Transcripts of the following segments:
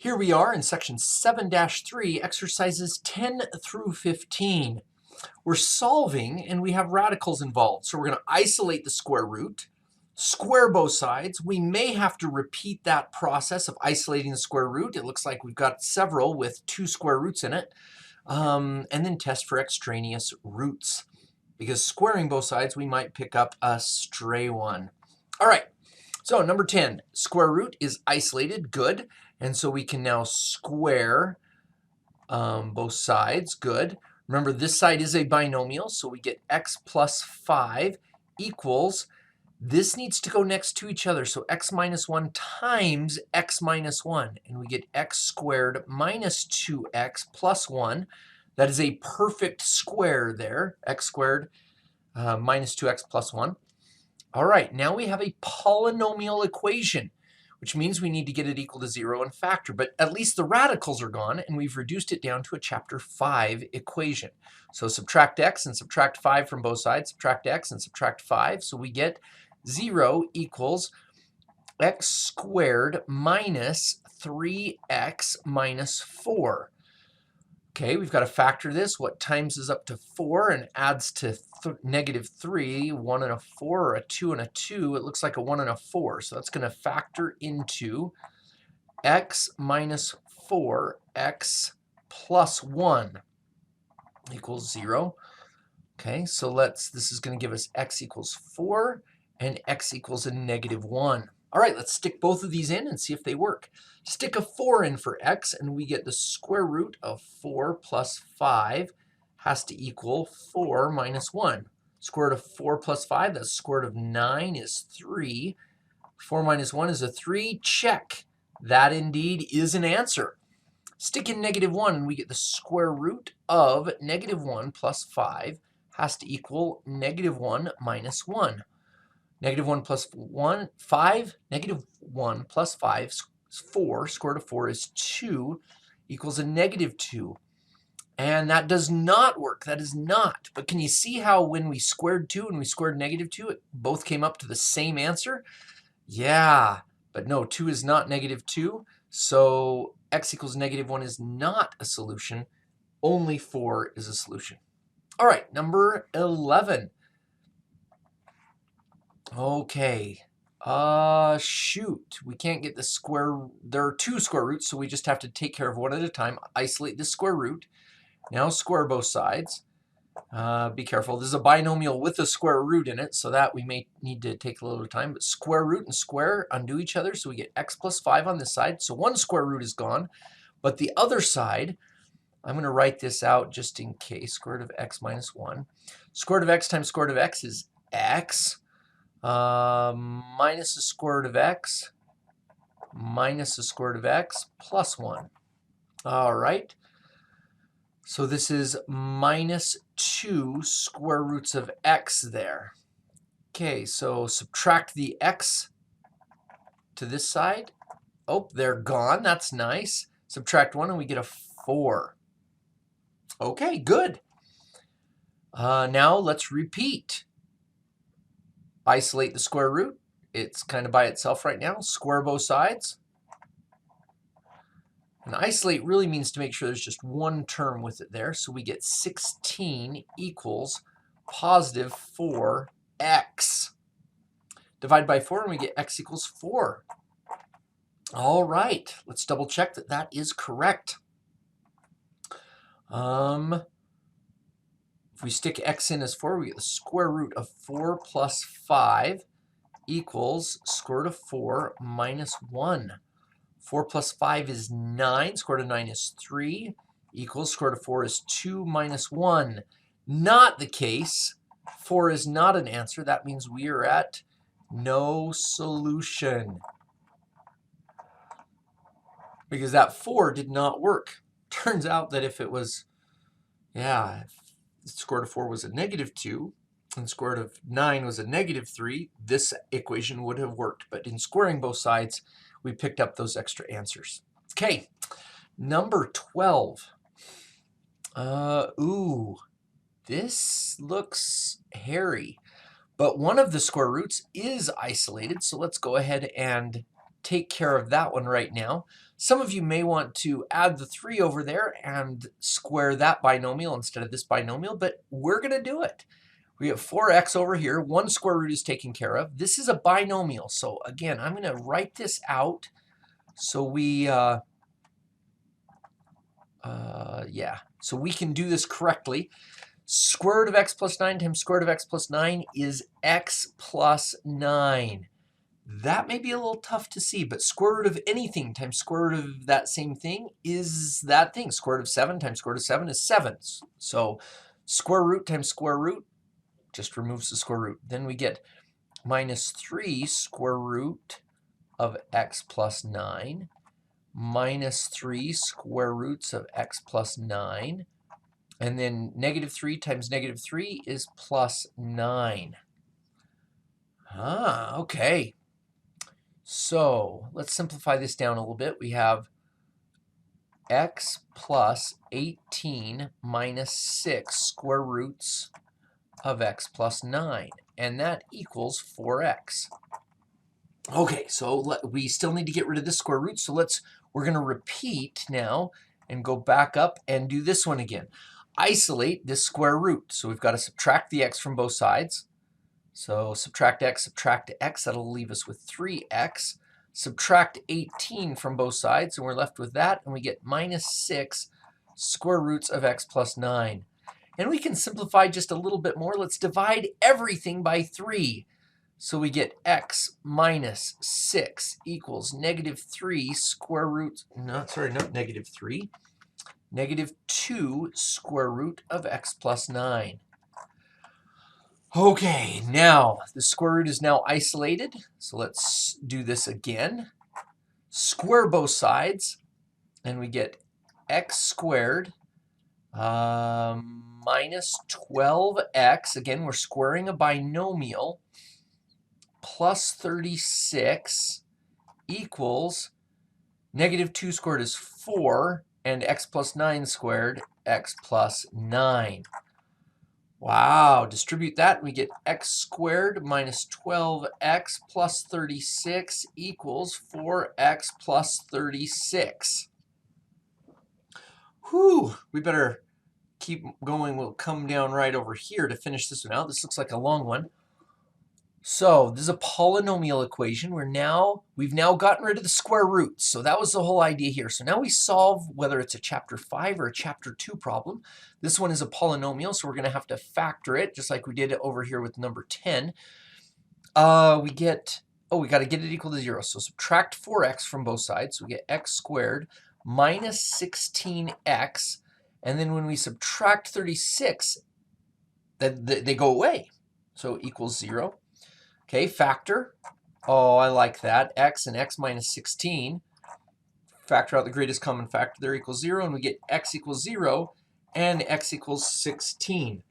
Here we are in section 7-3, exercises 10 through 15. We're solving and we have radicals involved. So we're going to isolate the square root, square both sides. We may have to repeat that process of isolating the square root. It looks like we've got several with 2 square roots in it. And then test for extraneous roots. Because squaring both sides, we might pick up a stray one. All right, so number 10, square root is isolated, good. And so we can now square both sides, good. Remember, this side is a binomial, so we get x plus 5 equals, this needs to go next to each other, so x minus 1 times x minus 1, and we get x squared minus 2x plus 1. That is a perfect square there, x squared minus 2x plus 1. All right, now we have a polynomial equation, which means we need to get it equal to 0 and factor, but at least the radicals are gone, and we've reduced it down to a chapter 5 equation. So subtract x and subtract 5 from both sides, subtract x and subtract 5, so we get 0 equals x squared minus 3x minus 4. Okay, we've got to factor this. What times is up to 4 and adds to negative 3, 1 and a 4, or a 2 and a 2. It looks like a 1 and a 4. So that's going to factor into x minus 4, x plus 1 equals 0. Okay, so this is going to give us x equals 4 and x equals a negative 1. All right, let's stick both of these in and see if they work. Stick a 4 in for x, and we get the square root of 4 plus 5 has to equal 4 minus 1. Square root of 4 plus 5, that's square root of 9 is 3. 4 minus 1 is a 3. Check. That indeed is an answer. Stick in negative 1, and we get the square root of negative 1 plus 5 has to equal negative 1 minus 1. Negative 1 plus 1, 5. Negative 1 plus 5 is 4. Square root of 4 is 2 equals a negative 2. And that does not work. That is not. But can you see how when we squared 2 and we squared negative 2, it both came up to the same answer? Yeah, but no, 2 is not negative 2. So x equals negative 1 is not a solution. Only 4 is a solution. All right, number 11. Okay, shoot, we can't get the square, there are 2 square roots, so we just have to take care of one at a time. Isolate the square root. Now square both sides. Be careful, this is a binomial with a square root in it, so that we may need to take a little time, but square root and square undo each other, so we get x plus 5 on this side, so one square root is gone, but the other side, I'm going to write this out just in case, square root of x minus 1. Square root of x times square root of x is x. Minus the square root of x minus the square root of x plus 1. All right. So this is minus 2 square roots of x there. Okay, so subtract the x to this side. Oh, they're gone. That's nice. Subtract 1 and we get a 4. Okay, good. Now let's repeat. Isolate the square root. It's kind of by itself right now. Square both sides. And isolate really means to make sure there's just one term with it there. So we get 16 equals positive 4x. Divide by 4 and we get x equals 4. All right, let's double check that that is correct. If we stick x in as 4, we get the square root of 4 plus 5 equals square root of 4 minus 1. 4 plus 5 is 9. Square root of 9 is 3 equals square root of 4 is 2 minus 1. Not the case. 4 is not an answer. That means we are at no solution. Because that 4 did not work. Turns out that if it was, if the square root of 4 was a negative 2 and square root of 9 was a negative 3, this equation would have worked. But in squaring both sides, we picked up those extra answers. Okay, number 12. This looks hairy. But one of the square roots is isolated, so let's go ahead and take care of that one right now. Some of you may want to add the 3 over there and square that binomial instead of this binomial, but we're going to do it. We have 4x over here. One square root is taken care of. This is a binomial. So again, I'm going to write this out so we, so we can do this correctly. Square root of x plus 9 times square root of x plus 9 is x plus 9. That may be a little tough to see, but square root of anything times square root of that same thing is that thing. Square root of 7 times square root of 7 is 7. So square root times square root just removes the square root. Then we get minus 3 square root of x plus 9 minus 3 square roots of x plus 9. And then negative 3 times negative 3 is plus 9. Okay. So let's simplify this down a little bit. We have x plus 18 minus 6 square roots of x plus 9. And that equals 4x. Okay, so we still need to get rid of this square root. So we're going to repeat now and go back up and do this one again. Isolate this square root. So we've got to subtract the x from both sides. So subtract x, that'll leave us with 3x. Subtract 18 from both sides, and we're left with that, and we get minus 6 square roots of x plus 9. And we can simplify just a little bit more. Let's divide everything by 3. So we get x minus 6 equals negative 3 square root, not negative 3, negative 2 square root of x plus 9. Okay, now the square root is now isolated. So let's do this again. Square both sides, and we get x squared minus 12x. Again, we're squaring a binomial. Plus 36 equals negative 2 squared is 4, and x plus 9 squared, x plus 9. Wow, distribute that, and we get x squared minus 12x plus 36 equals 4x plus 36. Whew, we better keep going. We'll come down right over here to finish this one out. This looks like a long one. So this is a polynomial equation. We've now gotten rid of the square roots. So that was the whole idea here. So now we solve whether it's a chapter 5 or a chapter 2 problem. This one is a polynomial, so we're going to have to factor it, just like we did over here with number 10. We got to get it equal to 0. So subtract 4x from both sides. So we get x squared minus 16x. And then when we subtract 36, they go away. So equals 0. Okay, factor. Oh, I like that. X and x minus 16. Factor out the greatest common factor there equals 0, and we get x equals 0 and x equals 16.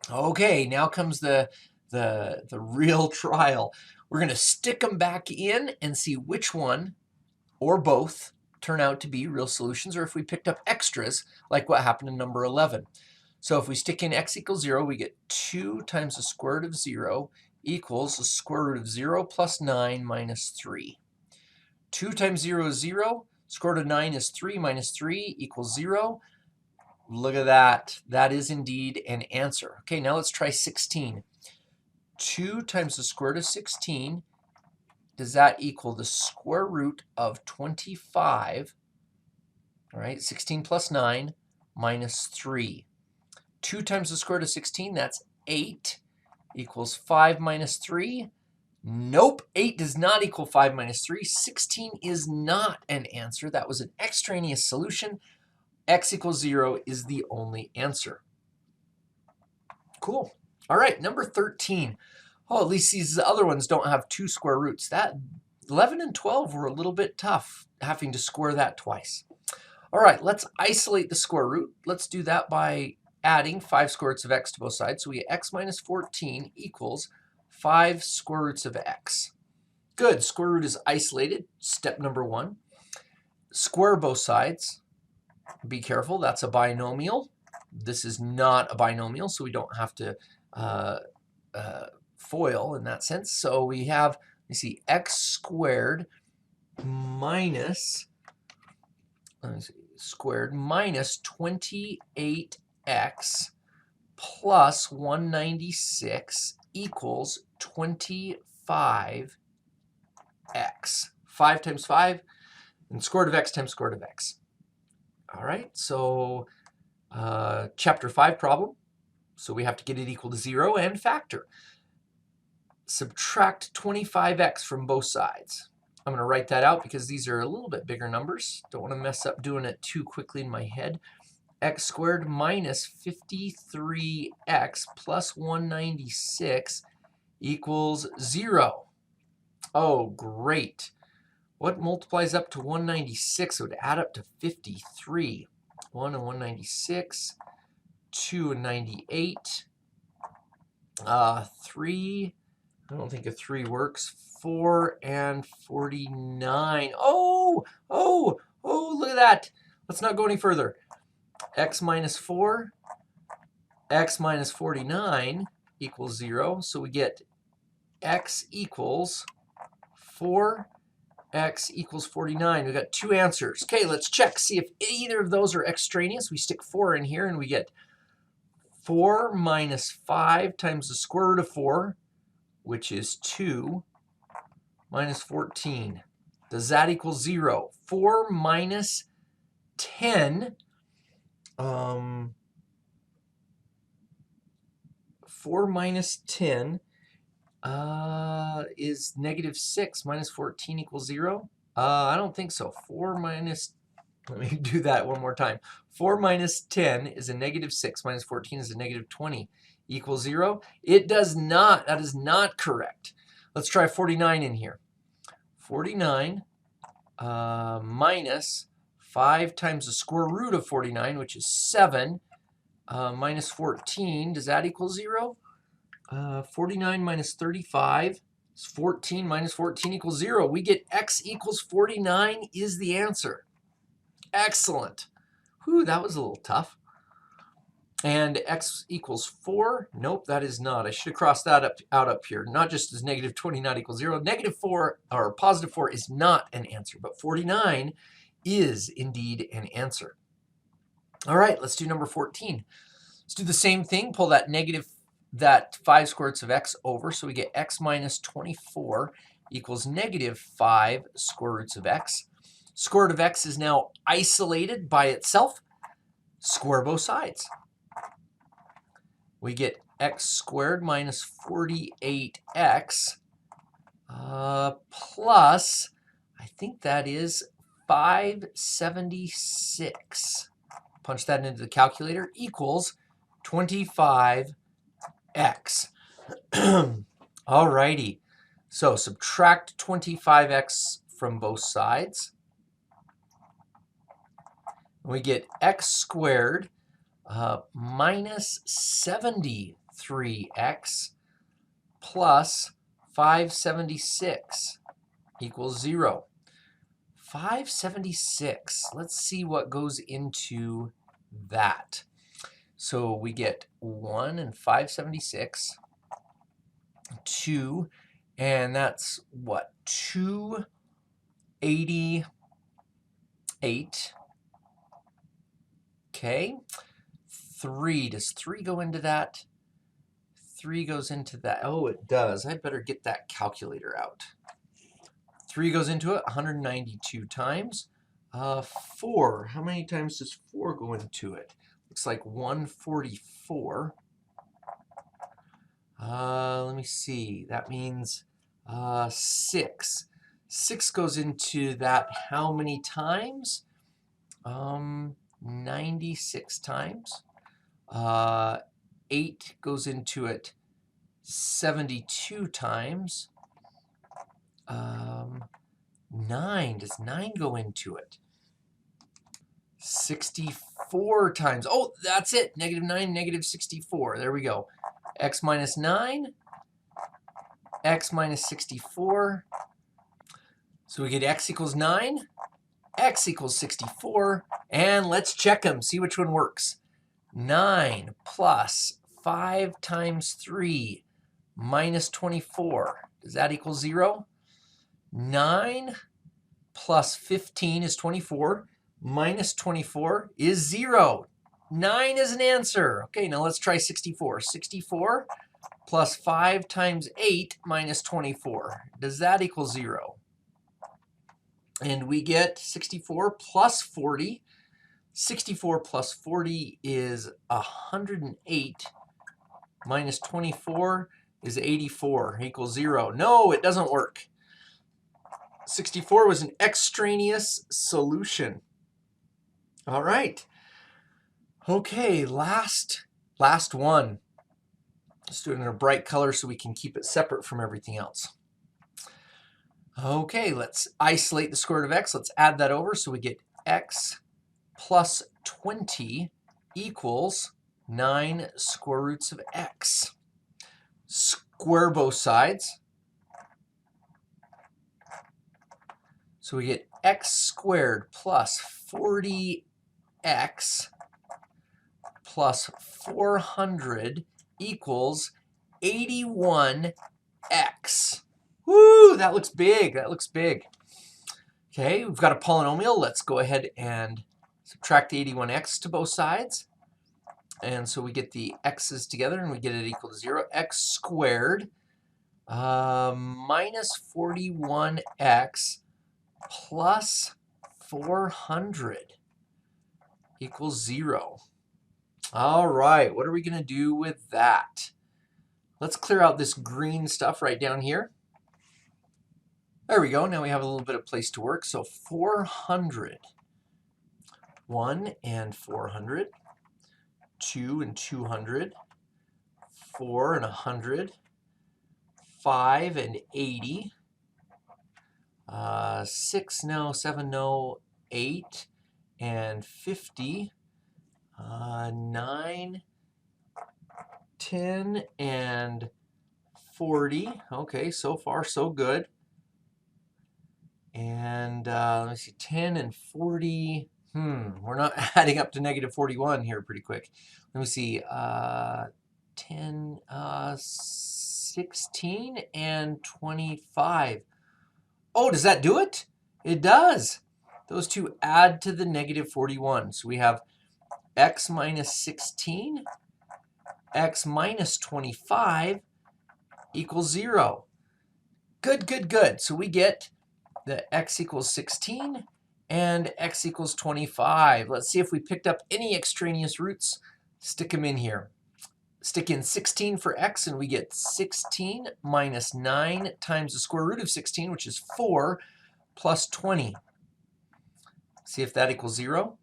Okay, now comes the real trial. We're going to stick them back in and see which one or both turn out to be real solutions, or if we picked up extras like what happened in number 11. So if we stick in x equals 0, we get 2 times the square root of 0 equals the square root of 0 plus 9 minus 3. 2 times 0 is 0. Square root of 9 is 3 minus 3 equals 0. Look at that. That is indeed an answer. Okay, now let's try 16. 2 times the square root of 16, does that equal the square root of 25? All right, 16 plus 9 minus 3. 2 times the square root of 16, that's 8. Equals 5 minus 3. Nope, 8 does not equal 5 minus 3. 16 is not an answer. That was an extraneous solution. X equals 0 is the only answer. Cool. All right, number 13. Oh, at least these other ones don't have 2 square roots. That 11 and 12 were a little bit tough, having to square that twice. All right, let's isolate the square root. Let's do that by adding 5 square roots of x to both sides. So we get x minus 14 equals 5 square roots of x. Good, square root is isolated, step number 1. Square both sides. Be careful, that's a binomial. This is not a binomial, so we don't have to FOIL in that sense. So we have, you see, x squared minus let me see, squared minus 28x plus 196 equals 25x. 5 times 5, and square root of x times square root of x. All right, so chapter 5 problem. So we have to get it equal to 0 and factor. Subtract 25x from both sides. I'm going to write that out because these are a little bit bigger numbers. Don't want to mess up doing it too quickly in my head. X squared minus 53x plus 196 equals 0. Oh, great. What multiplies up to 196? It would add up to 53. 1 and 196, 2 and 98, 3, I don't think a 3 works, 4 and 49. Oh, look at that. Let's not go any further. X minus 4, x minus 49 equals 0. So we get x equals 4, x equals 49. We got 2 answers. Okay, let's check, see if either of those are extraneous. We stick 4 in here and we get 4 minus 5 times the square root of 4, which is 2, minus 14. Does that equal 0? 4 minus 10, 4 minus 10 is negative 6. Minus 14 equals 0? I don't think so. 4 minus, let me do that one more time. 4 minus 10 is a negative 6. Minus 14 is a negative 20. Equals 0? It does not. That is not correct. Let's try 49 in here. 49 minus 5 times the square root of 49, which is 7, minus 14. Does that equal 0? 49 minus 35 is 14. Minus 14 equals 0. We get x equals 49 is the answer. Excellent. Whew, that was a little tough. And x equals 4. Nope, that is not. I should have crossed that out up here. Not just as negative 20 not equals 0. Negative 4 or positive 4 is not an answer, but 49 is indeed an answer. All right, let's do number 14. Let's do the same thing. Pull that 5 square roots of x over. So we get x minus 24 equals negative 5 square roots of x. Square root of x is now isolated by itself. Square both sides. We get x squared minus 48x plus, I think that is 576. Punch that into the calculator, equals 25x. Alrighty, so subtract 25x from both sides. We get x squared minus 73x plus 576 equals 0. 576, let's see what goes into that. So we get 1 and 576, 2, and that's what, 288. Okay. 3, does 3 go into that? 3 goes into that. Oh, it does. I better get that calculator out. 3 goes into it 192 times. 4, how many times does 4 go into it? Looks like 144. Let me see. That means 6. 6 goes into that how many times? 96 times. 8 goes into it 72 times. 9, does 9 go into it? 64 times. Oh, that's it. Negative 9, negative 64. There we go. X minus 9, x minus 64. So we get x equals 9, x equals 64, and let's check them, see which one works. 9 plus 5 times 3 minus 24. Does that equal 0? 9 plus 15 is 24. minus 24 is 0. 9 is an answer. Okay, now let's try 64. 64 plus 5 times 8 minus 24. Does that equal 0? And we get 64 plus 40. 64 plus 40 is 108. Minus 24 is 84, equals 0. No, it doesn't work. 64 was an extraneous solution. All right. Okay, last one. Let's do it in a bright color so we can keep it separate from everything else. Okay, let's isolate the square root of x. Let's add that over so we get x plus 20 equals 9 square roots of x. Square both sides. So we get x squared plus 40x plus 400 equals 81x. Woo, that looks big. That looks big. Okay, we've got a polynomial. Let's go ahead and subtract the 81x to both sides. And so we get the x's together and we get it equal to 0. X squared minus 41x plus 400 equals 0. All right, what are we going to do with that? Let's clear out this green stuff right down here. There we go. Now we have a little bit of place to work. So 400. 1 and 400. 2 and 200. 4 and 100. 5 and 80. 6 no, 7 no, 8 and 50. 9, 10 and 40. Okay, so far so good. And let me see, 10 and 40. We're not adding up to negative 41 here pretty quick. Let me see, 10, 16 and 25. Oh, does that do it? It does. Those two add to the negative 41. So we have x minus 16, x minus 25 equals 0. Good, good, good. So we get that x equals 16 and x equals 25. Let's see if we picked up any extraneous roots. Stick them in here. Stick in 16 for x and we get 16 minus 9 times the square root of 16, which is 4, plus 20. See if that equals 0.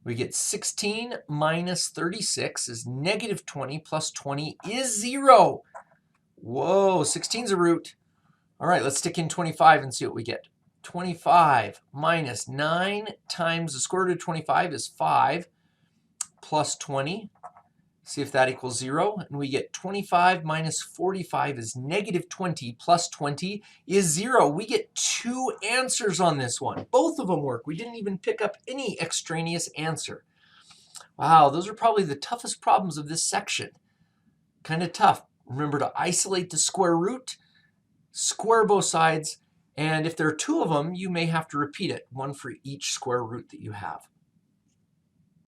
We get 16 minus 36 is negative 20 plus 20 is 0. Whoa, 16 is a root. All right, let's stick in 25 and see what we get. 25 minus 9 times the square root of 25 is 5 plus 20. See if that equals 0. And we get 25 minus 45 is negative 20 plus 20 is 0. We get 2 answers on this one. Both of them work. We didn't even pick up any extraneous answer. Wow, those are probably the toughest problems of this section. Kind of tough. Remember to isolate the square root, square both sides, and if there are 2 of them, you may have to repeat it, one for each square root that you have.